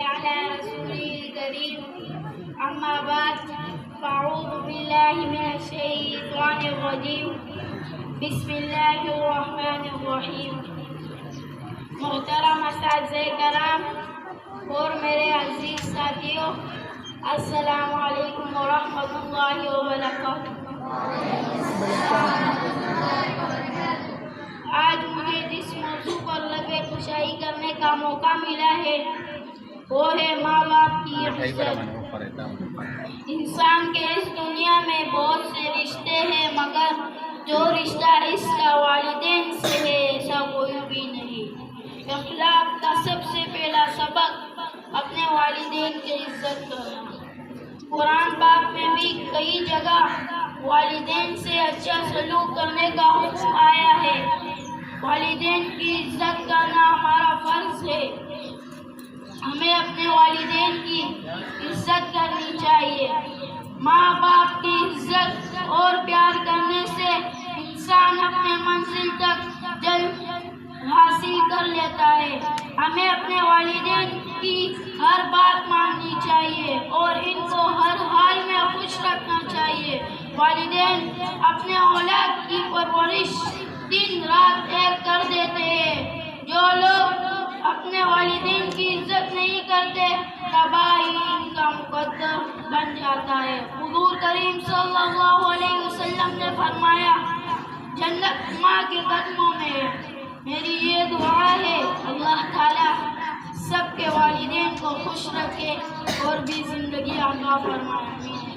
على رسوله الكريم أما بعد فأعوذ بالله من الشيطان الرجيم بسم الله الرحمن الرحیم۔ محترم اساتذہ کرام اور میرے عزیز ساتھیوں، السلام علیکم ورحمۃ اللہ وبرکاتہ۔ آج مجھے جس موضوع پر لبِ کشائی کرنے کا موقع ملا ہے وہ ہے ماں باپ کی عزت۔ انسان کے اس دنیا میں بہت سے رشتے ہیں، مگر جو رشتہ اس کا والدین سے ہے ایسا کوئی بھی نہیں۔ اخلاق کا سب سے پہلا سبق اپنے والدین کی عزت کرنا۔ قرآن پاک میں بھی کئی جگہ والدین سے اچھا سلوک کرنے کا حکم آیا ہے۔ والدین کی عزت کرنا ہمارا فرض ہے۔ ہمیں اپنے والدین کی عزت کرنی چاہیے۔ ماں باپ کی عزت اور پیار کرنے سے انسان اپنے منزل تک جلد حاصل کر لیتا ہے۔ ہمیں اپنے والدین کی ہر بات ماننی چاہیے اور ان کو ہر حال میں خوش رکھنا چاہیے۔ والدین اپنے اولاد کی پرورش دن رات ایک کر دیتے ہیں۔ جو لوگ اپنے والدین کی عزت نہیں کرتے تباہی ان کا مقدر بن جاتا ہے۔ حضور کریم صلی اللہ علیہ وسلم نے فرمایا، جنت ماں کے قدموں میں ہے۔ میری یہ دعا ہے اللہ تعالیٰ سب کے والدین کو خوش رکھے اور بھی زندگی عطا فرمائے۔